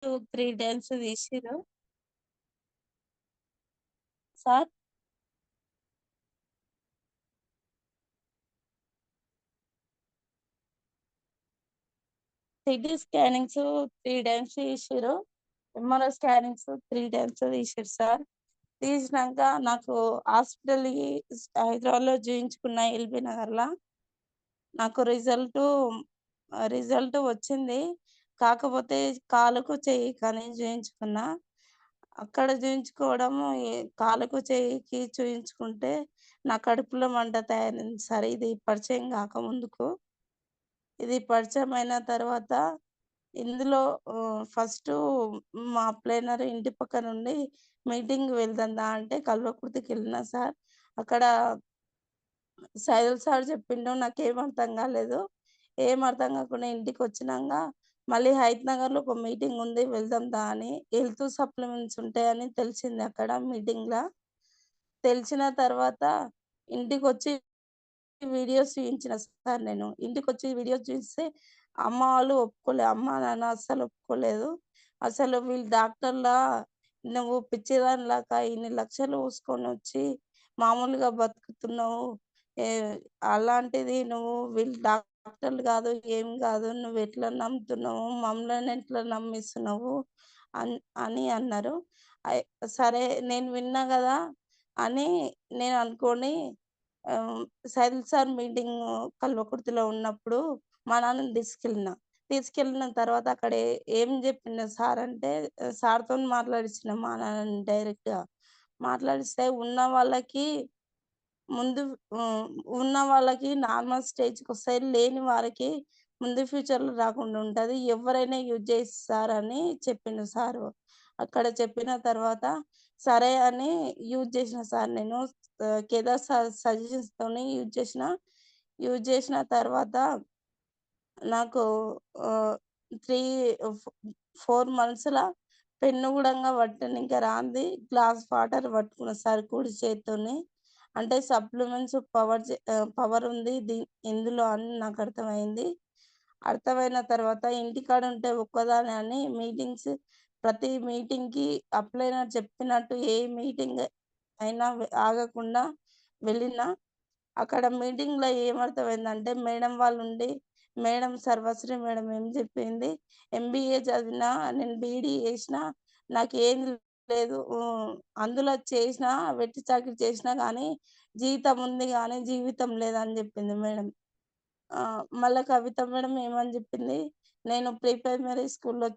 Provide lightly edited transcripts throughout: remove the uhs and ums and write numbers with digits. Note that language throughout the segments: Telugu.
3 టైమ్స్ తీసిర్రు. సార్ సిటీ స్కానింగ్స్ 3 టైమ్స్ తీసిర్రు. ఎంఆర్ఐ స్కానింగ్స్ 3 టైమ్స్ తీసిర్రు సార్. తీసినంక నాకు హాస్పిటల్‌కి హైదరాబాద్‌లో చూయించుకున్న ఎల్బీ నగర్‌ల. నాకు రిజల్ట్ వచ్చింది. కాకపోతే కాలుకు, చెయ్యికని చూయించుకున్నా. అక్కడ చూయించుకోవడము కాలుకు, చెయ్యికి చూయించుకుంటే నా కడుపులో మంట తయారైంది సార్. ఇది పరిచయం కాకముందుకు. ఇది పరిచయమైన తర్వాత ఇందులో ఫస్టు మా ప్లేనర్ ఇంటి పక్కనుండి మీటింగ్‌కి వెళ్దాం దా అంటే కల్వకుర్తికెళ్ళినా సార్. అక్కడ సైదులు సార్ చెప్పిండు. నాకేం అర్థం కాలేదు. ఏం అర్థం కాకుండా ఇంటికొచ్చినంక మళ్ళీ హయత్ నగర్‌లో ఒక మీటింగ్ ఉంది వెళ్దాం దా అని. హెల్త్ సప్లిమెంట్స్ ఉంటాయని తెలిసింది అక్కడ మీటింగ్‌ల. తెలిసిన తర్వాత ఇంటికొచ్చి వీడియోస్ చూయించిన సార్ నేను. ఇంటికొచ్చి వీడియోస్ చూయిస్తే అమ్మ వాళ్ళు ఒప్పుకోలే. అమ్మ, నాన్న అస్సలు ఒప్పుకోలేదు. అసలు వీళ్ళు డాక్టర్‌లా నువ్వు పిచ్చిదానిలాగా ఇన్ని లక్షలు ఊసుకొనొచ్చి మామూలుగా బతుకుతున్నావు. ఏ అలాంటిది నువ్వు వీళ్ళు డాక్టర్లు గాదు, ఏం గాదు. నువ్వెట్లా నమ్ముతున్నావు? మమ్మల్ని ఎట్లా నమ్మిస్తున్నావు? అన్ అని అన్నారు. అయ్ సరే నేను విన్నా గదా! అని నేను అనుకోని ఆహ్, సైదులు సార్ మీటింగు కల్వకుర్తిలో ఉన్నప్పుడు మా నాన్నని తీసుకెళ్ళిన. తీసుకెళ్ళిన తర్వాత అక్కడ ఏం జెప్పిండు సార్ అంటే సార్‌తోని మాట్లాడిచ్చిన మా నాన్నని డైరెక్ట్‌గా. మాట్లాడిస్తే ముందు హ్మ్. ఉన్న వాళ్ళకి నార్మల్ స్టేజ్‌కొస్తాయి. లేని వారికి ముందు ఫ్యూచర్‌లో రాకుండా ఉంటది. ఎవ్వరైనా యూజ్ చేస్తారని చెప్పిండు సారు. అక్కడ చెప్పిన తర్వాత సరే అని యూజ్ చేసిన సార్ నేను. కేదార్ సార్ సజెషన్స్‌తోని యూజ్ చేసిన. యూజ్ చేసిన తర్వాత నాకు ఆహ్, 3 ఫ్ 4 మంత్స్‌ల పెన్ను గూడంగా పట్టనీకి రాంది గ్లాస్ వాటర్ పట్టుకున్న సార్ కుడి చేత్తోని. అంటే సప్లిమెంట్స్ పవర్ ఉంది ఇందులో అని నాకు అర్థమైంది. అర్థమైన తర్వాత ఇంటికాడ ఉంటే ఒక్కదాన్నే అని ప్రతి మీటింగ్‌కి అప్లైనర్ చెప్పినట్టు ఏ మీటింగ్ అయినా ఆగకుండా వెళ్ళినా. అక్కడ మీటింగ్‌లో ఏమర్థమైందంటే మేడం వాళ్ళుండి, మేడం సర్వశ్రీ మేడం ఏం చెప్పింది, ఎంబీఏ చదివినా, నేను బీఈడీ చేసినా నాకేంది లేదు. అందులో చేసినా వెట్టి చాకిరీ చేసినా గానీ జీతం ఉంది గానీ జీవితం లేదని చెప్పింది మేడం. మళ్ళా కవిత మేడం ఏమని చెప్పింది, నేను ప్రీ ప్రైమరీ స్కూల్‌లో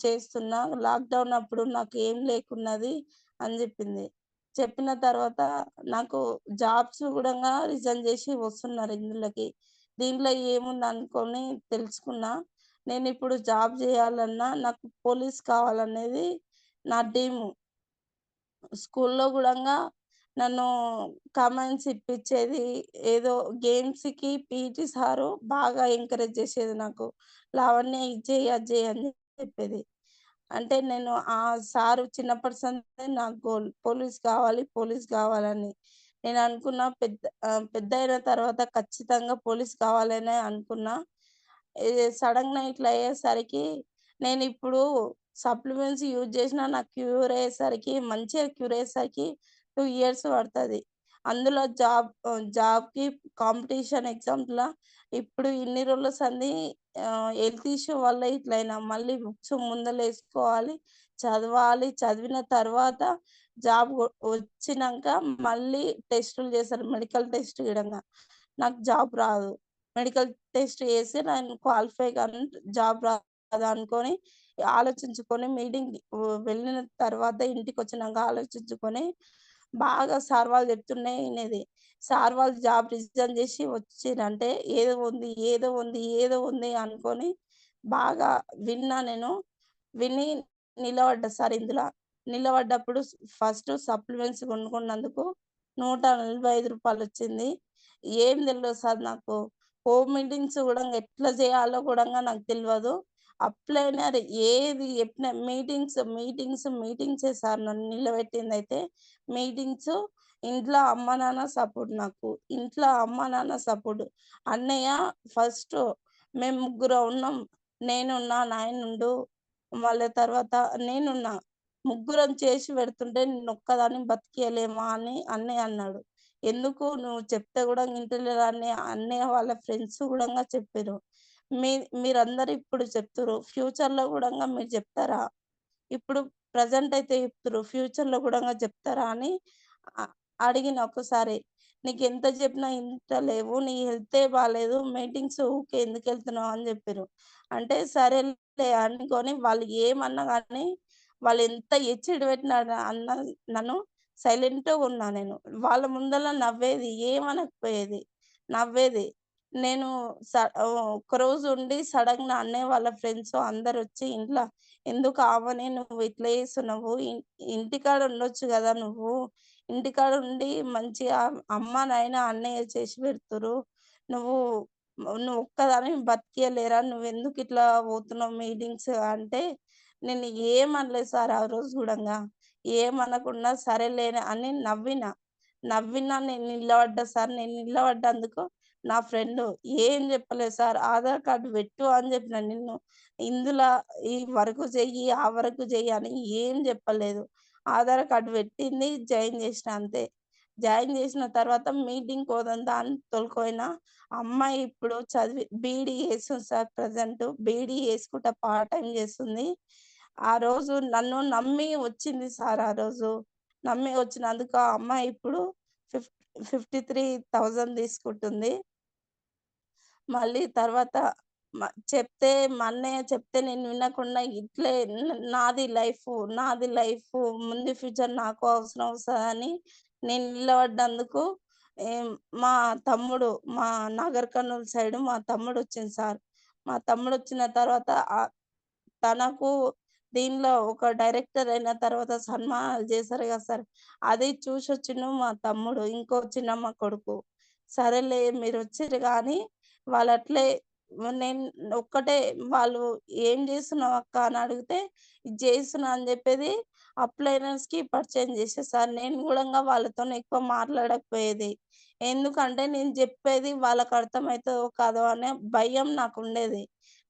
చేస్తున్నా. లాక్‌డౌన్ అప్పుడు నాకేం లేకున్నది అని చెప్పింది. చెప్పిన తర్వాత నాకు జాబ్స్ గూడంగా రిజైన్ జేసి వస్తున్నారు ఇందులోకి. దీంట్లో ఏముందనుకోని తెలుసుకున్నా. నేనిప్పుడు జాబ్ జేయాలన్నా నాకు పోలీస్ కావాలనేది నా డ్రీము. స్కూల్లో గూడంగా నన్ను కమాండ్స్ ఇప్పిచ్చేది. ఏదో గేమ్స్‌కి పీటీ సారు బాగా ఎంకరేజ్ చేసేది నాకు. లావణ్య ఇది చెయ్యి, అది చెయ్యి అని చెప్పేది. అంటే నేను ఆ సారు చిన్నప్పటి సందే నాకు గోల్. పోలీస్ కావాలని. నేను అనుకున్న పెద్దయిన తర్వాత ఖచ్చితంగా పోలీస్ కావాలనే అనుకున్నా. సడెన్‌గా ఇట్లా అయ్యేసరికి నేనిప్పుడు సప్లిమెంట్స్ యూజ్ చేసినా నాకు మంచిగా క్యూర్ అయ్యేసరికి 2 ఇయర్స్ పడతది. అందులో జాబ్‌కి కాంపిటీషన్ ఎగ్జామ్స్‌ల ఇప్పుడు ఇన్ని రోజుల సంది హెల్త్ ఇష్యూ వల్ల ఇట్లయినా. మళ్ళీ బుక్స్ ముందలేసుకోవాలి, చదవాలి. చదివిన తర్వాత జాబ్ వచ్చినంక మళ్ళీ టెస్టులు చేస్తారు. మెడికల్ టెస్ట్ గిడంగా. నాకు జాబ్ రాదు. మెడికల్ టెస్ట్ చేసి నేను క్వాలిఫై గాను జాబ్ రాదనుకోని ఆలోచించుకొని వెళ్ళిన తర్వాత ఇంటికొచ్చినంక ఆలోచించుకొని బాగా సార్ వాళ్ళు చెప్తుండే ఇనేది. సార్ వాళ్ళు జాబ్ రిజైన్ చేసి వచ్చిర్రంటే ఏదో ఉంది అనుకోని బాగా విన్నా నేను. విని నిలబడ్డా సార్ ఇందుల. నిలబడ్డప్పుడు ఫస్ట్ సప్లిమెంట్స్ కొనుక్కున్నందుకు రూ. 145 ఏం తెలవదు సార్ నాకు. హోమ్ మీటింగ్స్ గూడంగా ఎట్లా జేయాలో గూడంగా నాకు తెలవదు. అప్లైనర్ ఏది చెప్పినా మీటింగ్సే సార్ నన్ను నిలబెట్టిందయితే. మీటింగ్సు, ఇంట్లో అమ్మ, నాన్న సపోర్ట్ నాకు. ఇంట్లో అమ్మ, నాన్న సపోర్ట్. అన్నయ్య ఫస్టు మేము ముగ్గురం ఉన్నాం. నేను, నా నాయనుండు. మళ్ళీ తర్వాత నేనున్నా. ముగ్గురం చేసి పెడుతుంటే నిన్నొక్కదాన్ని బతికియలేమా అని అన్నయ్య అన్నాడు. ఎందుకు నువ్వు చెప్తే గూడా ఇంటలేరు అని అన్నయ్య వాళ్ళ ఫ్రెండ్స్ గూడంగా చెప్పిర్రు. మీ మీరందరూ ఇప్పుడు చెప్తుర్రు. ఫ్యూచర్‌లో గూడంగా మీరు జెప్తారా? ఇప్పుడు ప్రెజెంట్ అయితే చెప్తుర్రు. ఫ్యూచర్‌లో గూడంగా చెప్తారా అని అ అడిగిన ఒక్కసారి. నీకెంత చెప్పినా ఇంటలేవు. నీ హెల్తే బాలేదు. మీటింగ్స్ ఊకే ఎందుకెళ్తున్నావు అని జెప్పిర్రు. అంటే సరేలే అనుకోని వాళ్ళు ఏమన్నా గాని, వాళ్ళెంత ఎచ్చిడి పెట్టినా అన్న నన్ను సైలెంట్‌గున్నా నేను. వాళ్ళ ముందల నవ్వేది. ఏమనకపోయేది. నవ్వేది. నేను ఒక్కరోజు ఉండి సడెన్‌గా అన్నయ్య వాళ్ళ ఫ్రెండ్స్ అందరొచ్చి ఇంట్ల ఎందుకు ఆమెని నువ్వు ఇట్లా చేస్తున్నావు? ఇంటికాడ ఉండొచ్చు గదా నువ్వు. ఇంటికాడ ఉండి మంచిగా అమ్మ, నాయన, అన్నయ్య చేసి పెడుతుర్రు. నువ్వు నువ్వు ఒక్కదానివి బతికియలేరా? నువ్వెందుకు ఇట్లా పోతున్నావు మీటింగ్స్ అంటే, నేను ఏమనలేదు సార్ ఆ రోజు గూడంగా. ఏమనకుండా సరేలే అని నవ్వినా. నవ్వినా నేను నిలబడ్డా సార్. నేను నిలబడ్డందుకు నా ఫ్రెండు "ఏం చెప్పలేదు సార్. ఆధార్ కార్డ్ పెట్టు" అని చెప్పిన. ఇందుల ఈ వరకు చెయ్యి, ఆ వరకు చెయ్యి అని ఏం చెప్పలేదు. ఆధార్ కార్డ్ పెట్టింది, జాయిన్ చేసిన అంతే. జాయిన్ చేసిన తర్వాత మీటింగ్‌కి పోదాం అని తోలుకపోయినా. అమ్మాయి ఇప్పుడు చదివి బీఈడీ చేస్తుంది సార్ ప్రెజెంట్. బీఈడీ చేసుకుంటా పార్ట్ టైమ్ చేస్తుంది. ఆ రోజు నన్ను నమ్మి వచ్చింది సార్ ఆ రోజు. నమ్మి వచ్చినందుకు ఆ అమ్మాయి ఇప్పుడు ఫిఫ్ 53,000 తీసుకుంటుంది. మళ్ళీ తర్వాత మ చెప్తే మా అన్నయ్య చెప్తే నేను వినకుండా ఇట్లే నాది లైఫు, నాది లైఫు ముందు ఫ్యూచర్ నాకు అవసరం వస్తదని నేను నిలబడ్డందుకు ఏం మా తమ్ముడు మా నాగర్ కర్నూల్ సైడ్ మా తమ్ముడొచ్చిండు సార్. మా తమ్ముడొచ్చిన తర్వాత తనకు దీనిలో ఒక డైరెక్టర్ అయిన తర్వాత సన్మానాలు చేశారు కదా సార్! అది చూసొచ్చిండు మా తమ్ముడు. ఇంకో చిన్నమ్మ కొడుకు. సరేలే మీరొచ్చిర్రు గానీ వాళ్ళట్లే నేను ఒక్కటే వాళ్ళు "ఏం చేస్తున్నావు అక్క" అని అడిగితే, "ఇది చేస్తున్నా" అని చెప్పేది అప్లైనర్స్‌కి పరిచయం చేసేది సార్. నేను గూడంగా వాళ్ళతోని ఎక్కువ మాట్లాడకపోయేది. ఎందుకంటే నేను చెప్పేది వాళ్ళకి అర్థమైతదో కాదో అనే భయం నాకుండేది.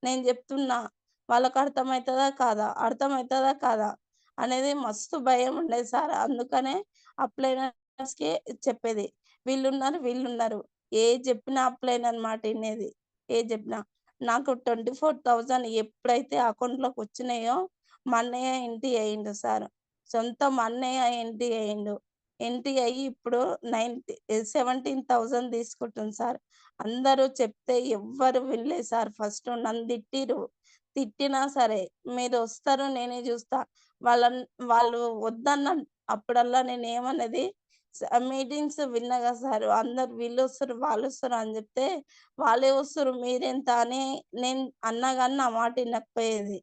నేను చెప్తున్నా వాళ్ళకి అర్థమైతదా కాదా? అర్థమైతదా కాదా? అనేది మస్తు భయముండేది సార్. అందుకనే అప్లైనర్స్‌కి చెప్పేది. వీళ్ళున్నారు. ఏది చెప్పినా అప్లైనర్ మాట ఇనేది. ఏది చెప్పినా. నాకు 24,000 ఎప్పుడైతే అకౌంట్‌లోకొచ్చినాయో మా అన్నయ్య ఎంట్రీ అయ్యిండు సార్. సొంత మా అన్నయ్య ఎంట్రీ అయ్యిండు. ఎంట్రీ అయ్యి ఇప్పుడు 17,000 తీసుకుంటుంది సార్. అందరూ చెప్తే ఎవ్వరు వినలేదు సార్ ఫస్ట్ నన్ను తిట్టిర్రు. తిట్టినా సరే మీరొస్తారు నేనే జూస్తా. వాళ్ళన్ వాళ్ళు వద్దన్న అప్పుడల్లా నేనేమన్నది మీటింగ్స్ విన్నా గదా సార్! అందరూ వీళ్ళొస్తుర్రు, వాళ్ళొస్తుర్రు అని జెప్తే, వాళ్ళే వస్తుర్రు మీరెంత అని నేను అన్నా గాని నా మాట ఇనకపోయేది.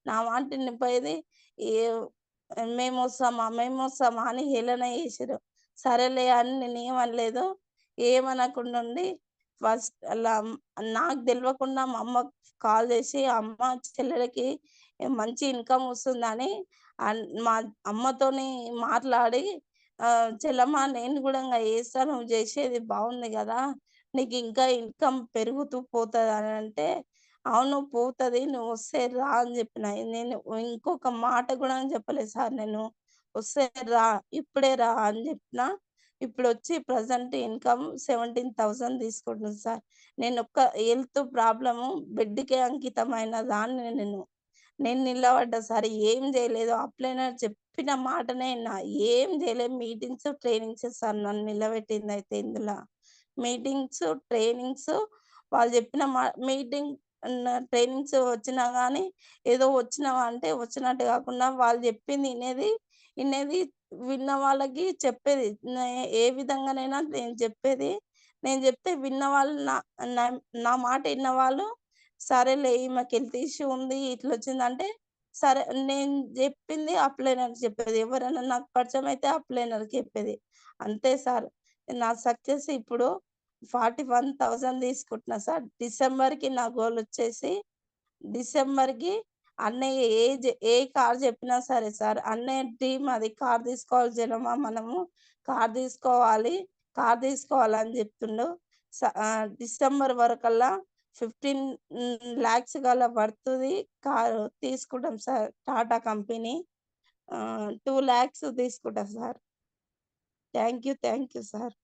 నా మాట ఇనకపోయేది. ఏ మేమొస్తామా అని హేళన చేసిర్రు. సరేలే అని నేనేమనలేదు. ఏమనకుండా ఉండి ఫస్ట్ అలా నాకు దెలవకుండా మా అమ్మకు కాల్ జేసి, "అమ్మ చెల్లెలకి మంచి ఇన్‌కమ్ వస్తుందని" మా అమ్మతోని మాట్లాడి "చెల్లమ్మ నేను గూడా ఇంగ చేస్తా. నువ్వు జేసేది బావుంది గదా! నీకింకా ఇన్‌కమ్ పెరుగుతూ పోతదనంటే" "అవును పోతది. నువ్వొస్తే రా" అని జెప్పిన. నేను ఇంకొక మాట గూడా చెప్పలేదు సార్ నేను. "వస్తే రా, ఇప్పుడే రా" అని జెప్పిన. ఇప్పుడొచ్చి ప్రెజెంట్ ఇన్‌కమ్ 17,000 తీసుకుంటుంది సార్. నేనొక్క హెల్త్ ప్రాబ్లము బెడ్‌కే అంకితమైన దాన్ని నేను. నేను నిలబడ్డా సార్. ఏం జేయలేదు. అప్లైనర్ చెప్పిన మాటనే ఇన్నా. ఏం జేయలేదు. మీటింగ్స్, ట్రైనింగ్సే సార్ నన్ను నిలబెట్టిందయితే ఇందుల. మీటింగ్స్, ట్రైనింగ్స్ వాళ్ళు జెప్పిన మీటింగ్ ట్రైనింగ్స్ వచ్చినా గానీ, ఏదో వచ్చినావా అంటే వచ్చినట్టు గాకుండా వాళ్ళు జెప్పింది ఇనేది విన్న వాళ్ళకి చెప్పేది. ఏ విధంగానైనా నేను జెప్పేది. నేను జెప్తే విన్నవాళ్ళు నా నా మాట ఇన్నవాళ్ళు సరేలే ఈమెకి హెల్త్ ఇష్యూ ఉంది. ఇట్లొచ్చిందంటే, సరే నేను జెప్పింది అప్లైనర్‌కి చెప్పేది. ఎవరైనా నాకు పరిచయమైతే అప్లైనర్‌కి చెప్పేది. అంతే సార్. నా సక్సెస్ ఇప్పుడు 41,000 తీసుకుంటున్నా సార్. డిసెంబర్‌కి నా గోలొచ్చేసి డిసెంబర్‌కి అన్నయ్య ఏ కార్ చెప్పినా సరే సార్, అన్నయ్య డ్రీమ్ అది కార్ తీసుకోవాలి జనమా మనము. కార్ తీసుకోవాలి, కార్ తీసుకోవాలని చెప్తుండు. డిసెంబర్ వరకల్లా 15 లాక్స్ గల వర్త్‌ది కారు తీసుకుంటాం సార్. టాటా కంపెనీ. 2 లాక్స్ తీసుకుంటా sir. Thank you sir.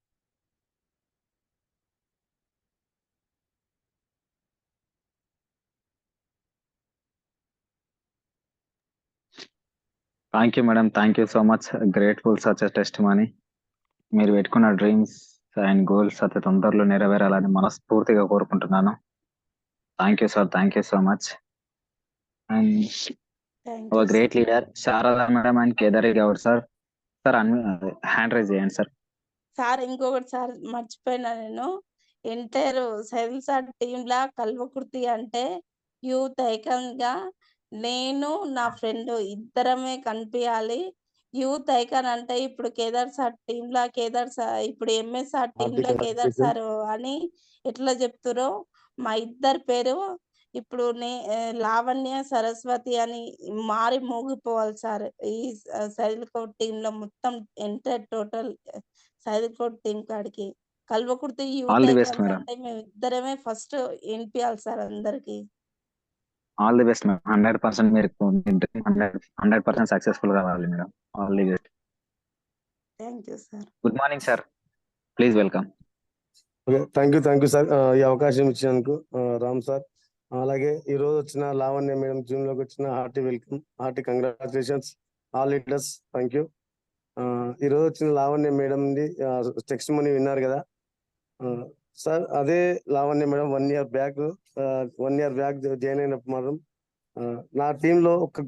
Thank you madam. Thank you so much. Grateful such a testimony. మీరు పెట్టుకున్న డ్రీమ్స్ అండ్ గోల్స్ అతి తొందరలో నెరవేరాలని మనస్ఫూర్తిగా కోరుకుంటున్నాను. Thank you sir. Thank you so much. And thank ఒక you sir. Great leader Sharada madam and Kedari Goud sir. Sir hand raise చేయండి సార్. సార్ ఇంకొకటి సార్ మర్చిపోయినా నేను. ఎంటైర్ సెల్సార్ టీమ్‌లా కల్వకుర్తి అంటే యూత్ ఐకాన్‌గా నేను, నా ఫ్రెండ్ ఇద్దరమే కనిపియాలి. యూత్ ఐకాన్ అంటే ఇప్పుడు ఇప్పుడు ఎంఎస్ సార్ టీమ్‌లో కేదార్ సార్ అని ఎట్లా చెప్తుర్రో మా ఇద్దరి పేరు ఇప్పుడు లావణ్య, సరస్వతి అని మారి మోగిపోవాలి సార్. ఈ సైల్‌కోట్ టీమ్‌లో మొత్తం ఎంటైర్ టోటల్ సైల్‌కోట్ టీమ్ కాడికి. Kalwakurthy youth all the best icons madam. అంటే మేమిద్దరమే ఫస్ట్ ఇనిపియాలి సార్ అందరికి. All the best madam. 100% మీరు మీ డ్రీమ్ 100% సక్సెస్‌ఫుల్ కావాలి madam. All the best. Thank you sir. Good morning sir. Please welcome. Okay. Thank you sir. ఈ అవకాశం ఇచ్చినందుకు రామ్ సార్. అలాగే ఈ రోజు వచ్చిన లావణ్య మేడం జూమ్ లోకి వచ్చిన hearty welcome, hearty congratulations all leaders. Thank you. ఈ రోజు వచ్చిన లావణ్య మేడం టెక్స్ట్ మనీ విన్నారు కదా సార్. అదే Lavanya madam 1 year back join అయినప్పుడు మాత్రం నా టీంలో ఒక